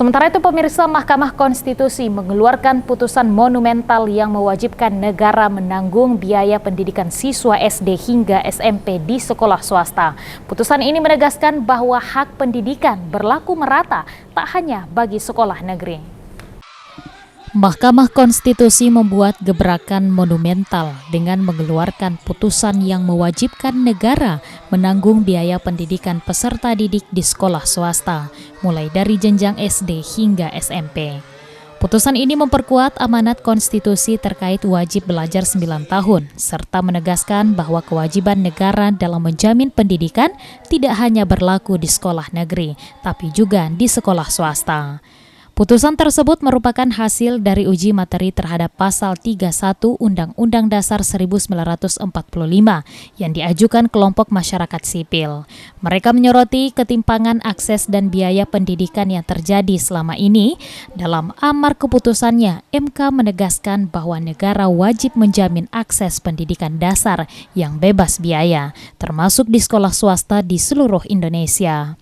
Sementara itu pemirsa, Mahkamah Konstitusi mengeluarkan putusan monumental yang mewajibkan negara menanggung biaya pendidikan siswa SD hingga SMP di sekolah swasta. Putusan ini menegaskan bahwa hak pendidikan berlaku merata tak hanya bagi sekolah negeri. Mahkamah Konstitusi membuat gebrakan monumental dengan mengeluarkan putusan yang mewajibkan negara menanggung biaya pendidikan peserta didik di sekolah swasta, mulai dari jenjang SD hingga SMP. Putusan ini memperkuat amanat konstitusi terkait wajib belajar 9 tahun, serta menegaskan bahwa kewajiban negara dalam menjamin pendidikan tidak hanya berlaku di sekolah negeri, tapi juga di sekolah swasta. Putusan tersebut merupakan hasil dari uji materi terhadap Pasal 31 Undang-Undang Dasar 1945 yang diajukan kelompok masyarakat sipil. Mereka menyoroti ketimpangan akses dan biaya pendidikan yang terjadi selama ini. Dalam amar keputusannya, MK menegaskan bahwa negara wajib menjamin akses pendidikan dasar yang bebas biaya, termasuk di sekolah swasta di seluruh Indonesia.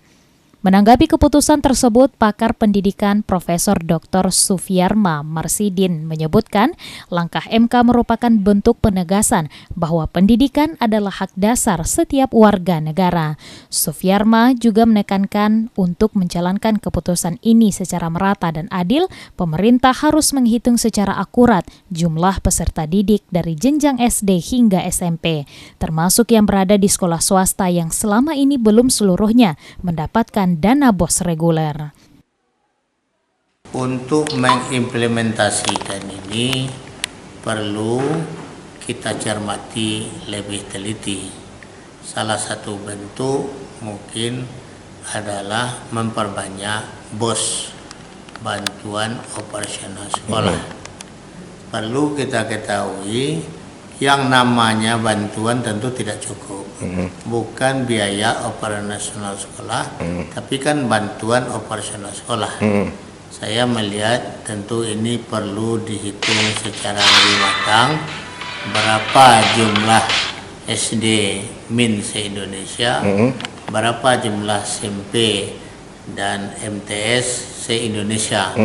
Menanggapi keputusan tersebut, pakar pendidikan Profesor Dr. Sufyarma Marsidin menyebutkan langkah MK merupakan bentuk penegasan bahwa pendidikan adalah hak dasar setiap warga negara. Sufyarma juga menekankan untuk menjalankan keputusan ini secara merata dan adil, pemerintah harus menghitung secara akurat jumlah peserta didik dari jenjang SD hingga SMP, termasuk yang berada di sekolah swasta yang selama ini belum seluruhnya mendapatkan dana BOS reguler. Untuk mengimplementasikan ini perlu kita cermati lebih teliti. Salah satu bentuk mungkin adalah memperbanyak BOS, bantuan operasional sekolah. Perlu kita ketahui yang namanya bantuan tentu tidak cukup. Bukan biaya operasional sekolah, tapi kan bantuan operasional sekolah. Saya melihat tentu ini perlu dihitung secara lebih matang berapa jumlah SD min se-Indonesia, berapa jumlah SMP dan MTS se-Indonesia.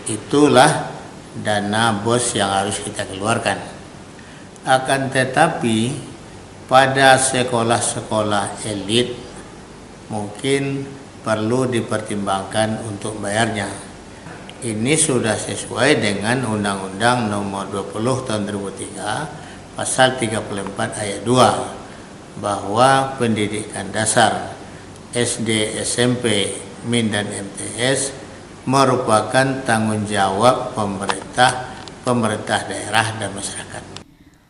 Itulah dana BOS yang harus kita keluarkan. Akan tetapi pada sekolah-sekolah elit mungkin perlu dipertimbangkan untuk bayarnya. Ini sudah sesuai dengan Undang-Undang Nomor 20 Tahun 2003 Pasal 34 Ayat 2 bahwa pendidikan dasar SD, SMP, MIN dan MTS merupakan tanggung jawab pemerintah daerah dan masyarakat.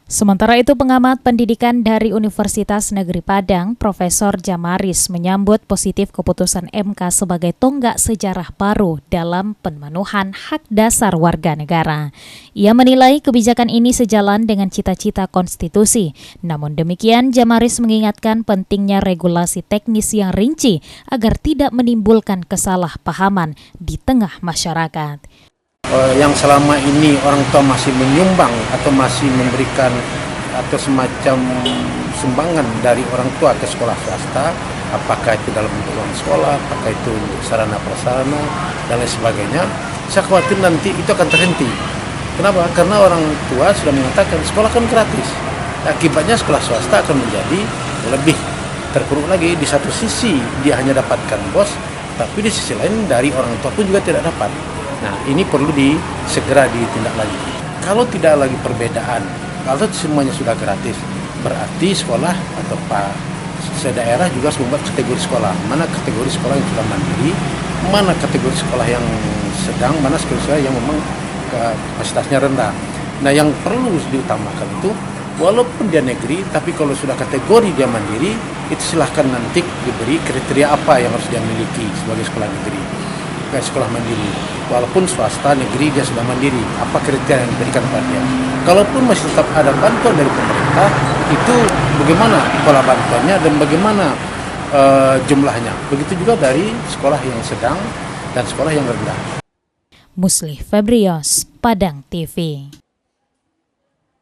Sementara itu, pengamat pendidikan dari Universitas Negeri Padang, Profesor Jamaris, menyambut positif keputusan MK sebagai tonggak sejarah baru dalam pemenuhan hak dasar warga negara. Ia menilai kebijakan ini sejalan dengan cita-cita konstitusi. Namun demikian, Jamaris mengingatkan pentingnya regulasi teknis yang rinci agar tidak menimbulkan kesalahpahaman di tengah masyarakat. Yang selama ini orang tua masih menyumbang atau masih memberikan atau semacam sumbangan dari orang tua ke sekolah swasta, apakah itu dalam bentuk uang sekolah, apakah itu untuk sarana prasarana dan lain sebagainya, saya khawatir nanti itu akan terhenti. Kenapa? Karena orang tua sudah mengatakan sekolah kan gratis. Akibatnya sekolah swasta akan menjadi lebih terpuruk lagi. Di satu sisi dia hanya dapatkan BOS, tapi di sisi lain dari orang tua pun juga tidak dapat. Nah, ini perlu segera ditindaklanjuti. Kalau tidak lagi perbedaan, kalau semuanya sudah gratis, berarti sekolah atau daerah juga harus membuat kategori sekolah. Mana kategori sekolah yang sudah mandiri, mana kategori sekolah yang sedang, mana sekolah yang memang kapasitasnya rendah. Nah, yang perlu diutamakan itu, walaupun dia negeri, tapi kalau sudah kategori dia mandiri, itu silahkan nanti diberi kriteria apa yang harus dia miliki sebagai sekolah negeri. Sekolah mandiri, walaupun swasta negeri dia sudah mandiri, apa kriteria yang diberikan kepada dia. Kalaupun masih tetap ada bantuan dari pemerintah, itu bagaimana pola bantuannya dan bagaimana jumlahnya. Begitu juga dari sekolah yang sedang dan sekolah yang rendah. Muslih Febrios, Padang TV.